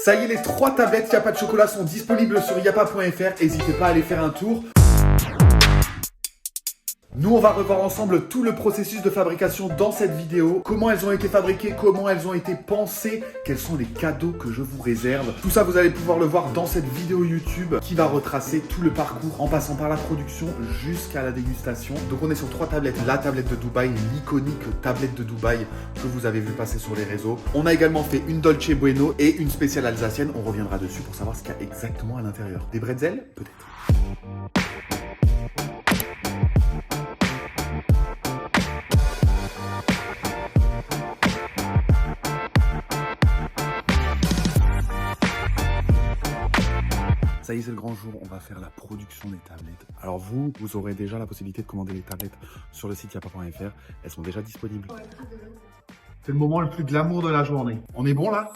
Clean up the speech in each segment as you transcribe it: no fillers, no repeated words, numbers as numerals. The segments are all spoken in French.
Ça y est, les 3 tablettes Yappa de chocolat sont disponibles sur yappa.fr. N'hésitez pas à aller faire un tour. Nous, on va revoir ensemble tout le processus de fabrication dans cette vidéo. Comment elles ont été fabriquées, comment elles ont été pensées, quels sont les cadeaux que je vous réserve. Tout ça, vous allez pouvoir le voir dans cette vidéo YouTube qui va retracer tout le parcours en passant par la production jusqu'à la dégustation. Donc, on est sur 3 tablettes. La tablette de Dubaï, l'iconique tablette de Dubaï que vous avez vu passer sur les réseaux. On a également fait une Dolce Bueno et une spéciale alsacienne. On reviendra dessus pour savoir ce qu'il y a exactement à l'intérieur. Des bretzels? Peut-être. Ça y est, c'est le grand jour, on va faire la production des tablettes. Alors vous aurez déjà la possibilité de commander les tablettes sur le site yappa.fr. Elles sont déjà disponibles. C'est le moment le plus glamour de la journée. On est bon là?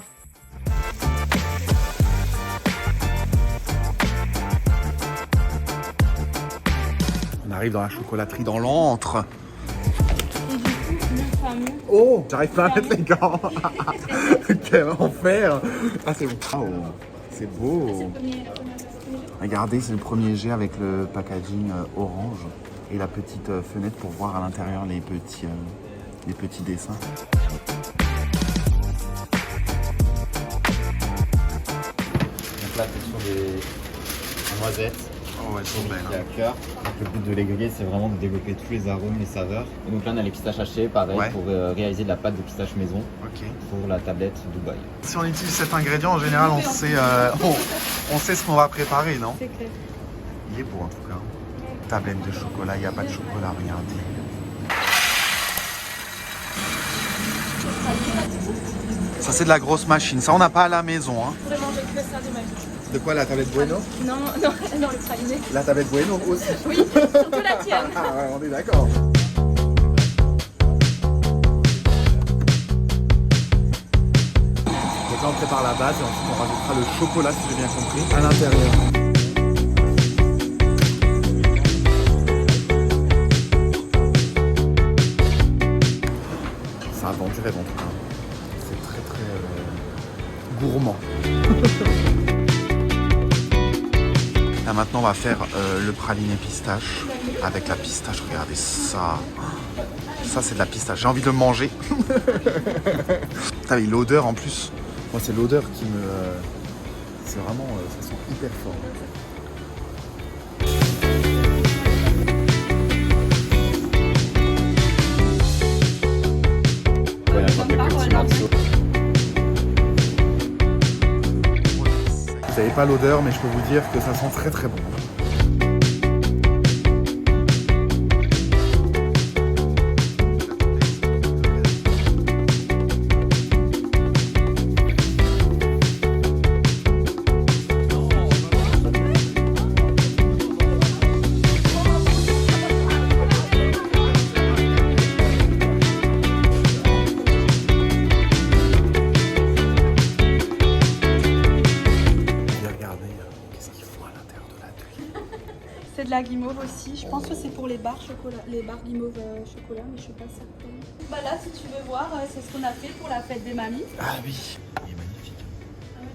On arrive dans la chocolaterie, dans l'antre. Et du coup, le fameux... Oh, j'arrive pas à mettre les gants. Quel enfer. Ah, c'est beau. Oh, c'est beau. Regardez, c'est le premier jet avec le packaging orange et la petite fenêtre pour voir à l'intérieur les petits dessins. Donc là, c'est sur des noisettes. Oh, elles sont belles. Qui est à cœur. Le but de l'aiguille, c'est vraiment de développer tous les arômes, les saveurs. Et donc là, on a les pistaches hachées, pareil, Ouais. pour réaliser de la pâte de pistache maison Ok. pour la tablette Dubaï. Si on utilise cet ingrédient, en général, on sait ce qu'on va préparer, non? C'est clair. Il est beau en tout cas. Tablette de chocolat, il n'y a pas de chocolat, regardez. Ça, c'est de la grosse machine. Ça, on n'a pas à la maison. Hein. Je pourrais manger que ça de ma vie. De quoi, la tablette Bueno? Non, le praliné. La tablette Bueno aussi. Oui, surtout la tienne. Ah ouais, on est d'accord. Donc là, on prépare la base et ensuite on rajoutera le chocolat, si j'ai bien compris, à l'intérieur. Ça a vendu rêve en tout cas. C'est très très gourmand. Là maintenant on va faire le praliné pistache avec la pistache, regardez ça. Ça c'est de la pistache, j'ai envie de le manger. Putain, l'odeur en plus, moi c'est l'odeur qui me... c'est vraiment, ça sent hyper fort. Voilà, je vois quelques petits morceaux. Vous n'avez pas l'odeur, mais je peux vous dire que ça sent très très bon. C'est de la guimauve aussi. Je pense que c'est pour les barres chocolat, les barres guimauve chocolat, mais je suis pas certaine. Bah là, si tu veux voir, c'est ce qu'on a fait pour la fête des mamies. Ah oui, il est magnifique.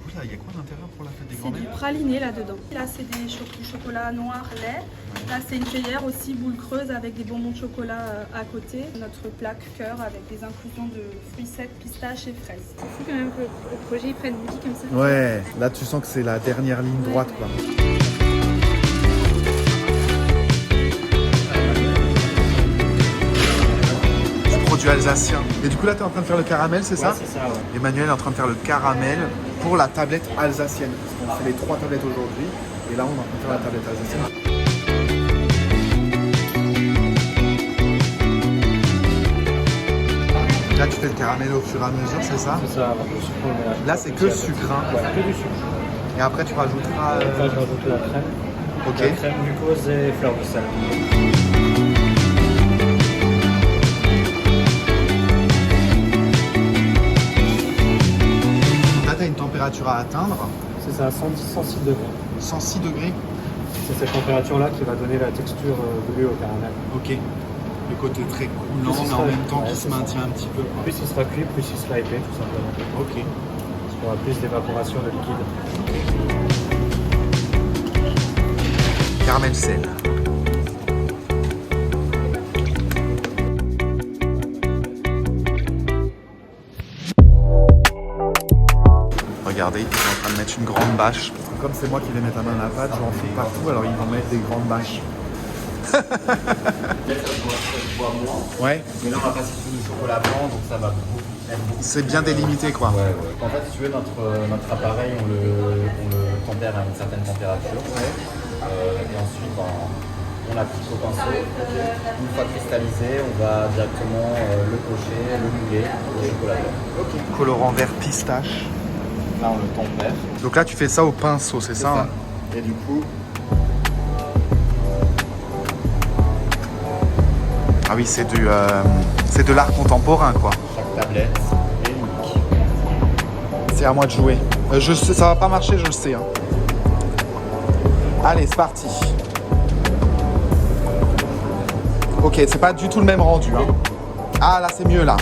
Oula, il y a quoi d'intérieur pour la fête des C'est grands-mères? du praliné là-dedans. Là, c'est du chocolat noir lait. Là, c'est une théière aussi boule creuse avec des bonbons de chocolat à côté. Notre plaque cœur avec des inclusions de fruits secs, pistaches et fraises. C'est fou quand même que le projet il prenne boutique comme ça. Ouais, là tu sens que c'est la dernière ligne droite quoi. Produit alsacien. Et du coup là tu es en train de faire le caramel, c'est ça? Ouais, c'est ça, ouais. Emmanuel est en train de faire le caramel pour la tablette alsacienne. Parce qu'on fait les 3 tablettes aujourd'hui. Et là on est en train de faire la tablette alsacienne. Là tu fais le caramel au fur et à mesure, c'est ça? C'est ça, avec le sucre. Là c'est que sucre. Hein. Ouais, que du sucre. Et après tu rajouteras... Là, je rajoute la crème. Ok. La crème glucose et fleur de sel. Là tu as une température à atteindre. C'est ça, 106 degrés. 106 degrés. C'est cette température-là qui va donner la texture voulue au caramel. Ok. Le côté très coulant, Plus il mais en sera- même temps ouais, qui se c'est ça. maintient un petit peu. Plus il sera cuit, plus il sera épais, tout simplement. Ok. Il y aura plus d'évaporation de liquide. Caramel sel. Regardez, ils sont en train de mettre une grande bâche. Comme c'est moi qui vais mettre la main dans la pâte, j'en fais partout, alors ils vont mettre des grandes bâches. Ouais. Mais là, on va passer sur du chocolat blanc, donc ça va beaucoup. C'est bien délimité quoi. Ouais. En fait, si tu veux, notre appareil, on le tempère à une certaine température. Et ensuite, on l'applique au pinceau. Une fois cristallisé, on va directement le pocher, le mouler au chocolat blanc. Ok. Colorant vert pistache. Là, on le tempère. Donc là, tu fais ça au pinceau, c'est ça, hein? Et du coup, Ah oui, c'est de l'art contemporain quoi. chaque tablette est unique. C'est à moi de jouer. Je sais, ça va pas marcher, je le sais. Hein. Allez, c'est parti. Ok, c'est pas du tout le même rendu. Hein. Ah là, c'est mieux là.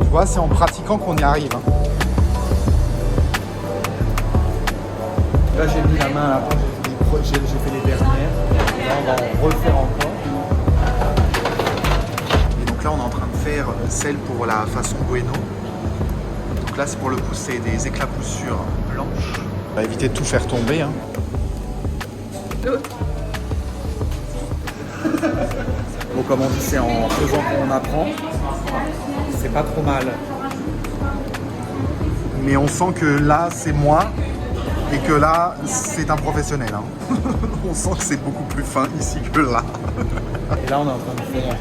Tu vois, c'est en pratiquant qu'on y arrive. Hein. Là, j'ai mis la main avant, j'ai fait les dernières. Là, on va en refaire encore. Et donc là, on est en train de faire celle pour la façon bueno. Donc là, c'est pour le coup, c'est des éclaboussures blanches. On va éviter de tout faire tomber. Hein. Bon, comme on dit, c'est en faisant qu'on apprend. C'est pas trop mal. Mais on sent que là, c'est moi. Et que là, c'est un professionnel. Hein. On sent que c'est beaucoup plus fin ici que là. Et là, on est en train de faire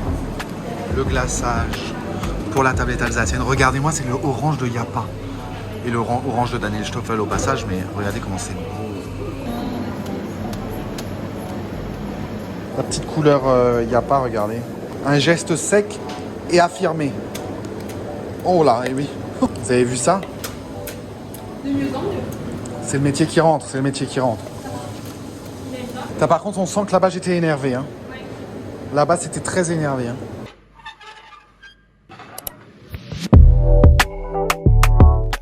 le glaçage pour la tablette alsacienne. Regardez-moi, c'est le orange de Yapa. Et le orange de Daniel Stoffel au passage, mais regardez comment c'est beau. La petite couleur Yapa, regardez. Un geste sec et affirmé. Oh là, et oui. Vous avez vu ça? De mieux en mieux. C'est le métier qui rentre, c'est le métier qui rentre. Par contre, on sent que là-bas, j'étais énervé. Hein. Là-bas, c'était très énervé. Hein.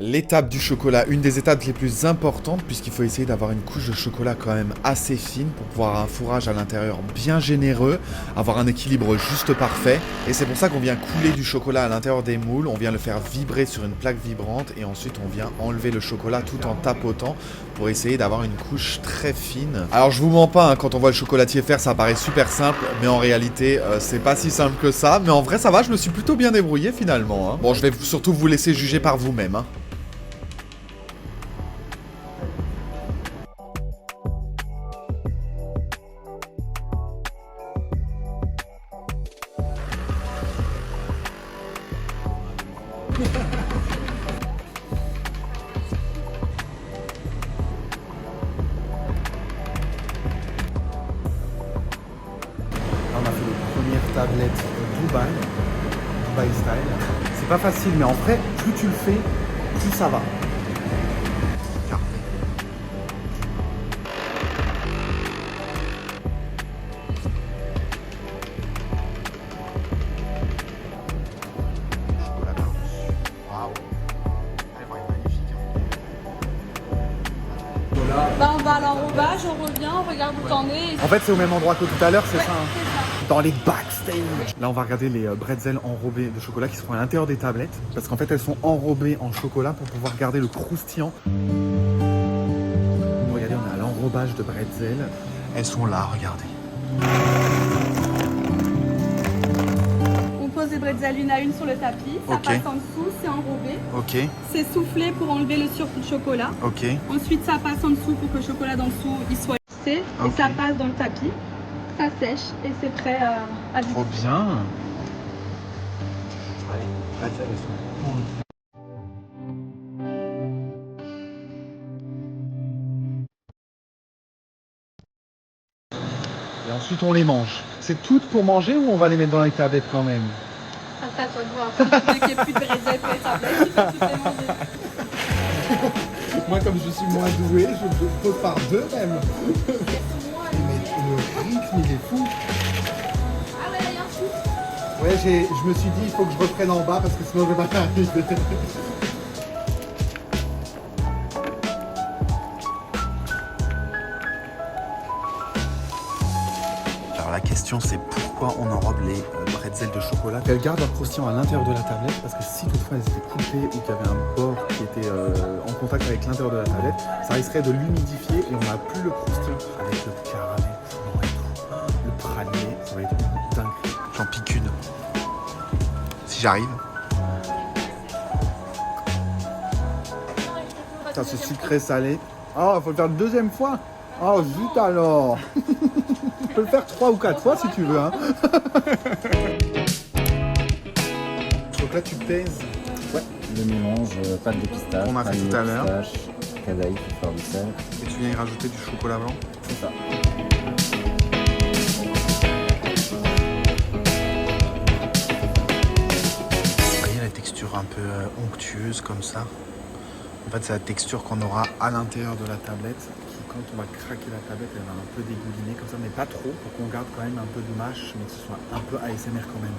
L'étape du chocolat, une des étapes les plus importantes puisqu'il faut essayer d'avoir une couche de chocolat quand même assez fine pour pouvoir avoir un fourrage à l'intérieur bien généreux, avoir un équilibre juste parfait. Et c'est pour ça qu'on vient couler du chocolat à l'intérieur des moules, on vient le faire vibrer sur une plaque vibrante et ensuite on vient enlever le chocolat tout en tapotant pour essayer d'avoir une couche très fine. Alors je vous mens pas, hein, quand on voit le chocolatier faire ça paraît super simple, mais en réalité c'est pas si simple que ça. Mais en vrai ça va, je me suis plutôt bien débrouillé finalement. Hein. Bon, je vais surtout vous laisser juger par vous-même. Hein. On a fait les premières tablettes Dubaï style. C'est pas facile, mais en vrai, plus tu le fais, plus ça va. Bah, on va à l'enrobage, on revient, on regarde où t'en es. En fait, c'est au même endroit que tout à l'heure, c'est Ouais, ça, hein. c'est ça. Dans les backstage. Là, on va regarder les bretzels enrobés de chocolat qui seront à l'intérieur des tablettes. Parce qu'en fait, elles sont enrobées en chocolat pour pouvoir garder le croustillant. Regardez, on est à l'enrobage de bretzels. Elles sont là, regardez. On pose les bretzels une à une sur le tapis. Ça Ok. passe en dessous, c'est enrobé. Ok, C'est soufflé pour enlever le surplus de chocolat. ok. Ensuite, ça passe en dessous pour que le chocolat d'en dessous il soit lissé. Ok. Et ça passe dans le tapis. Ça sèche et c'est prêt à Trop bien. Et ensuite, on les mange. C'est toutes pour manger ou on va les mettre dans les tablettes quand même? Ça, c'est à toi de voir. Dès qu'il n'y a plus de bretzels pour les tablettes, il faut toutes les manger. Moi, comme je suis moins doué, je pose par deux même. Mais le rythme, il est fou. Ah ouais, il y a un fou. Ouais, je me suis dit, il faut que je reprenne en bas parce que sinon je vais pas y arriver. Alors la question c'est pourquoi on enrobe les bretzels de chocolat. Elles gardent leur croustillant à l'intérieur de la tablette parce que si toutefois elles étaient coupées ou qu'il y avait un bord qui était en contact avec l'intérieur de la tablette, ça risquerait de l'humidifier et on n'a plus le croustillant. Avec le caramel fondant et tout, le praliné, ça va être dingue. J'en pique une. Si j'arrive. Ça c'est sucré salé. Ah, faut le faire une deuxième fois. Oh zut alors. Tu peux le faire 3 ou 4 fois si tu veux. Hein. Donc là tu pèses. Ouais. Le mélange, pâte de pistache, On a fait tout à l'heure. Cadaïf, fleur de sel. Et tu viens y rajouter du chocolat blanc. C'est ça. Vous voyez la texture un peu onctueuse comme ça. En fait c'est la texture qu'on aura à l'intérieur de la tablette. Quand on va craquer la tablette, elle va un peu dégouliner comme ça, mais pas trop, pour qu'on garde quand même un peu de mâche, mais que ce soit un peu ASMR quand même.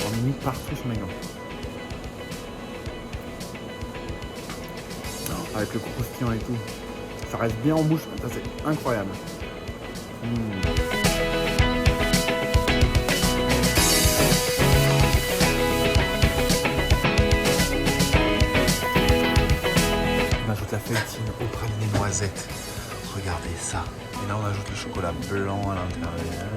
On a mis partout sur mes gants. Avec le croustillant et tout. Ça reste bien en bouche, ça c'est incroyable. On ajoute la feuilletine au praliné noisette. Regardez ça. Et là on ajoute le chocolat blanc à l'intérieur.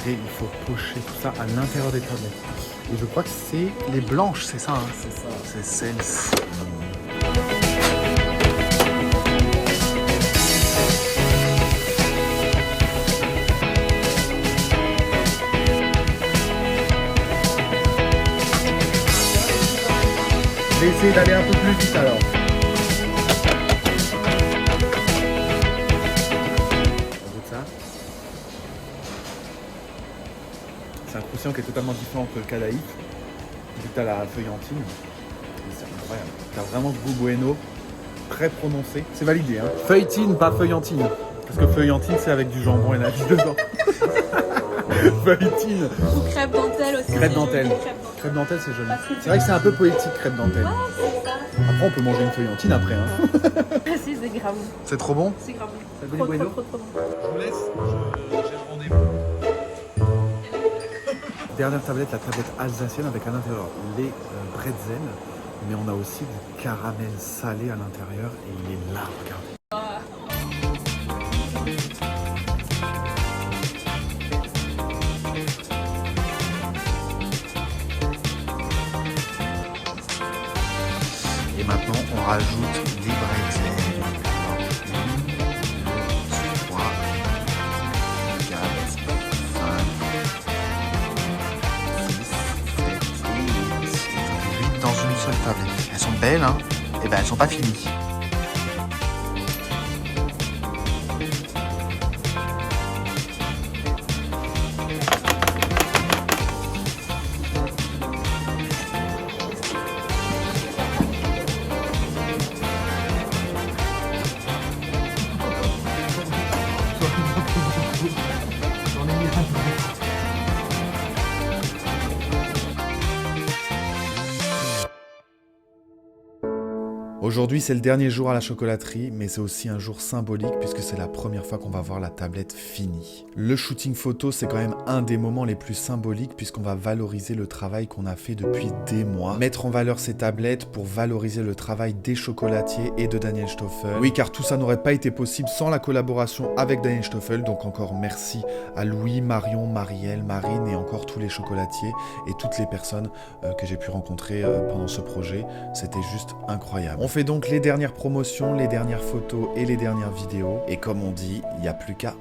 Il faut pocher tout ça à l'intérieur des tablettes. Et je crois que c'est les blanches, c'est ça, hein. C'est ça. C'est celle-ci. Je vais essayer d'aller un peu plus vite alors. C'est un croustillant qui est totalement différent entre le cadaïf, vu que tu as la feuillantine. C'est incroyable. Tu as vraiment ce goût bueno, très prononcé. C'est validé, hein. Feuilletine, pas feuillantine. Parce que feuillantine, c'est avec du jambon et la vie dedans. Feuilletine. Ou crêpe dentelle aussi. Crêpe dentelle. Crêpe dentelle, c'est joli. C'est vrai que c'est un peu poétique, crêpe dentelle. Ouais, c'est ça. Après, on peut manger une feuillantine après, hein. Si, c'est grave. C'est trop bon. C'est grave. Ça Trop, trop, trop, trop bon. Je vous laisse, j'ai le rendez-vous. Dernière tablette, la tablette alsacienne avec à l'intérieur les bretzels, mais on a aussi du caramel salé à l'intérieur et il est là, regardez. Et maintenant on rajoute les bretzels. Elles sont belles, hein. Et ben elles sont pas finies. Aujourd'hui, c'est le dernier jour à la chocolaterie, mais c'est aussi un jour symbolique puisque c'est la première fois qu'on va voir la tablette finie. Le shooting photo, c'est quand même un des moments les plus symboliques puisqu'on va valoriser le travail qu'on a fait depuis des mois. Mettre en valeur ces tablettes pour valoriser le travail des chocolatiers et de Daniel Stoffel. Oui, car tout ça n'aurait pas été possible sans la collaboration avec Daniel Stoffel, donc encore merci à Louis, Marion, Marielle, Marine et encore tous les chocolatiers et toutes les personnes que j'ai pu rencontrer pendant ce projet. C'était juste incroyable. On fait donc les dernières promotions, les dernières photos et les dernières vidéos. Et comme on dit, il n'y a plus qu'à.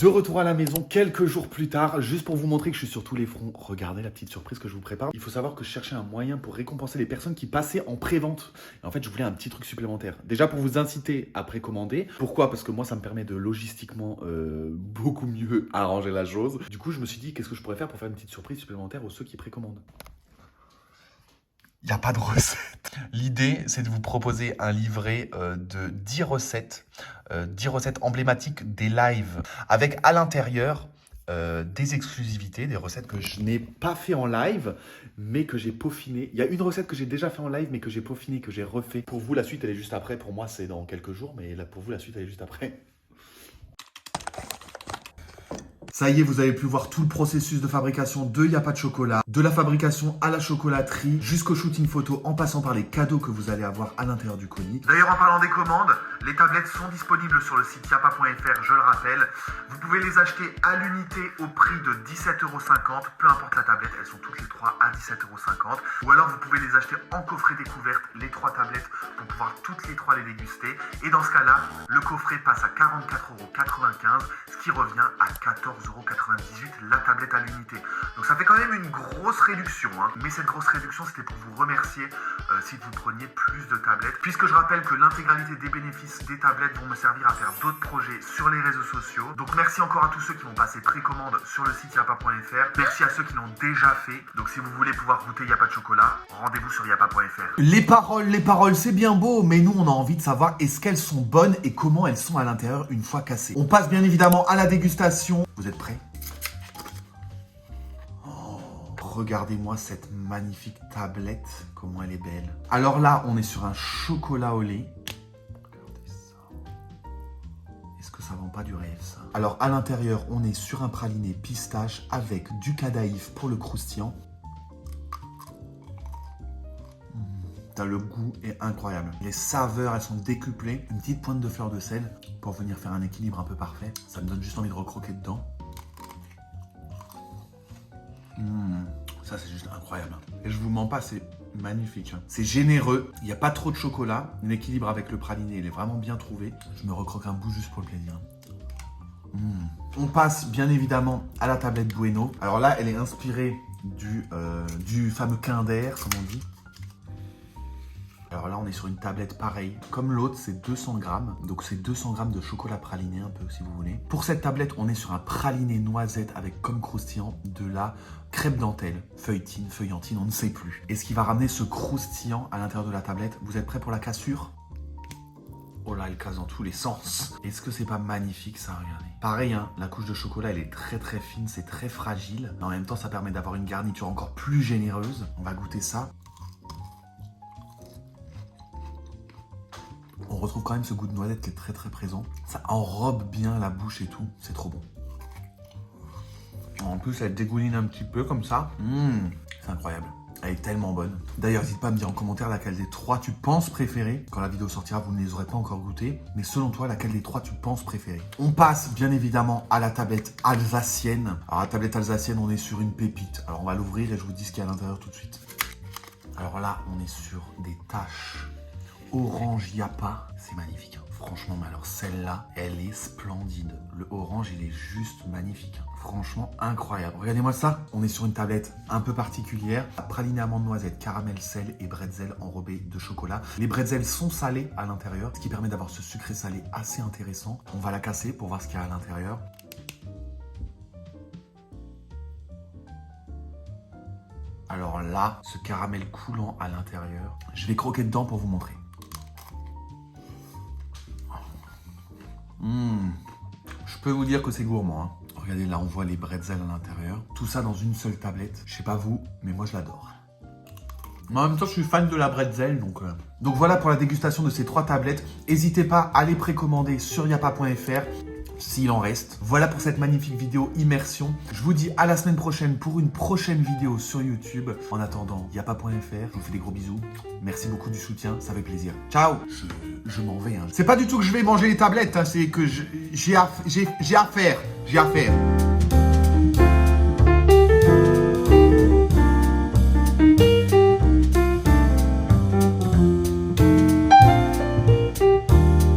De retour à la maison quelques jours plus tard, juste pour vous montrer que je suis sur tous les fronts. Regardez la petite surprise que je vous prépare. Il faut savoir que je cherchais un moyen pour récompenser les personnes qui passaient en pré-vente. Et en fait, je voulais un petit truc supplémentaire. Déjà pour vous inciter à précommander. Pourquoi? Parce que moi, ça me permet de logistiquement beaucoup mieux arranger la chose. Du coup, je me suis dit, qu'est-ce que je pourrais faire pour faire une petite surprise supplémentaire aux ceux qui précommandent? Il n'y a pas de recette. L'idée, c'est de vous proposer un livret de 10 recettes emblématiques des lives, avec à l'intérieur des exclusivités, des recettes que je n'ai pas fait en live, mais que j'ai peaufiné. Il y a une recette que j'ai déjà fait en live, mais que j'ai peaufiné, que j'ai refait. Pour vous, la suite, elle est juste après. Pour moi, c'est dans quelques jours, mais là, pour vous, la suite, elle est juste après. Ça y est, vous avez pu voir tout le processus de fabrication de Y'a pas de chocolat, de la fabrication à la chocolaterie, jusqu'au shooting photo, en passant par les cadeaux que vous allez avoir à l'intérieur du colis. D'ailleurs, en parlant des commandes, les tablettes sont disponibles sur le site yappa.fr, je le rappelle. Vous pouvez les acheter à l'unité au prix de 17,50 €, peu importe la tablette, elles sont toutes les trois à 17,50 €. Ou alors, vous pouvez les acheter en coffret découverte, les 3 tablettes, pour pouvoir toutes les 3 les déguster. Et dans ce cas-là, le coffret passe à 44,95 €, ce qui revient à 14,98 € la tablette à l'unité. Donc ça fait quand même une grosse réduction, hein. Mais cette grosse réduction, c'était pour vous remercier si vous preniez plus de tablettes. Puisque je rappelle que l'intégralité des bénéfices des tablettes vont me servir à faire d'autres projets sur les réseaux sociaux. Donc merci encore à tous ceux qui vont passer précommande sur le site yappa.fr. Merci à ceux qui l'ont déjà fait. Donc si vous voulez pouvoir goûter Y'a pas de chocolat, rendez-vous sur yappa.fr. Les paroles, c'est bien beau, mais nous on a envie de savoir est-ce qu'elles sont bonnes et comment elles sont à l'intérieur une fois cassées. On passe bien évidemment à la dégustation. Vous êtes prêts? Regardez-moi cette magnifique tablette, comment elle est belle. Alors là, on est sur un chocolat au lait. Regardez ça. Est-ce que ça vend pas du rêve, ça? Alors à l'intérieur, on est sur un praliné pistache avec du cadaïf pour le croustillant. Le goût est incroyable. Les saveurs, elles sont décuplées. Une petite pointe de fleur de sel pour venir faire un équilibre un peu parfait. Ça me donne juste envie de recroquer dedans. Ça, c'est juste incroyable. Et je vous mens pas, c'est magnifique. C'est généreux. Il n'y a pas trop de chocolat. L'équilibre avec le praliné, il est vraiment bien trouvé. Je me recroque un bout juste pour le plaisir. On passe bien évidemment à la tablette Bueno. Alors là, elle est inspirée du fameux Kinder, comme on dit. Alors là, on est sur une tablette pareille. Comme l'autre, c'est 200 grammes. Donc, c'est 200 grammes de chocolat praliné, un peu, si vous voulez. Pour cette tablette, on est sur un praliné noisette avec comme croustillant de la crêpe dentelle. Feuilletine, feuillantine, on ne sait plus. Et ce qui va ramener ce croustillant à l'intérieur de la tablette. Vous êtes prêts pour la cassure? Oh là, elle casse dans tous les sens. Est-ce que c'est pas magnifique, ça? Regardez. Pareil, hein, la couche de chocolat, elle est très très fine, c'est très fragile. Mais en même temps, ça permet d'avoir une garniture encore plus généreuse. On va goûter ça. On retrouve quand même ce goût de noisette qui est très très présent. Ça enrobe bien la bouche et tout. C'est trop bon. En plus, elle dégouline un petit peu comme ça. C'est incroyable. Elle est tellement bonne. D'ailleurs, n'hésite pas à me dire en commentaire laquelle des 3 tu penses préférer. Quand la vidéo sortira, vous ne les aurez pas encore goûtées. Mais selon toi, laquelle des 3 tu penses préférer? On passe bien évidemment à la tablette alsacienne. Alors la tablette alsacienne, on est sur une pépite. Alors on va l'ouvrir et je vous dis ce qu'il y a à l'intérieur tout de suite. Alors là, on est sur des taches orange Yappa, c'est magnifique. Hein. Franchement, mais alors celle-là, elle est splendide. Le orange, il est juste magnifique. Hein. Franchement, incroyable. Regardez-moi ça. On est sur une tablette un peu particulière. Praliné amande noisette, caramel, sel et bretzel enrobé de chocolat. Les bretzels sont salés à l'intérieur, ce qui permet d'avoir ce sucré salé assez intéressant. On va la casser pour voir ce qu'il y a à l'intérieur. Alors là, ce caramel coulant à l'intérieur, je vais croquer dedans pour vous montrer. Je peux vous dire que c'est gourmand. Hein. Regardez, là, on voit les bretzels à l'intérieur. Tout ça dans une seule tablette. Je sais pas vous, mais moi, je l'adore. En même temps, je suis fan de la bretzel, donc voilà pour la dégustation de ces 3 tablettes. N'hésitez pas à les précommander sur yappa.fr. S'il en reste. Voilà pour cette magnifique vidéo immersion. Je vous dis à la semaine prochaine pour une prochaine vidéo sur YouTube. En attendant, yappa.fr, je vous fais des gros bisous. Merci beaucoup du soutien, ça fait plaisir. Ciao. Je m'en vais. Hein. C'est pas du tout que je vais manger les tablettes, hein, c'est que j'ai à faire.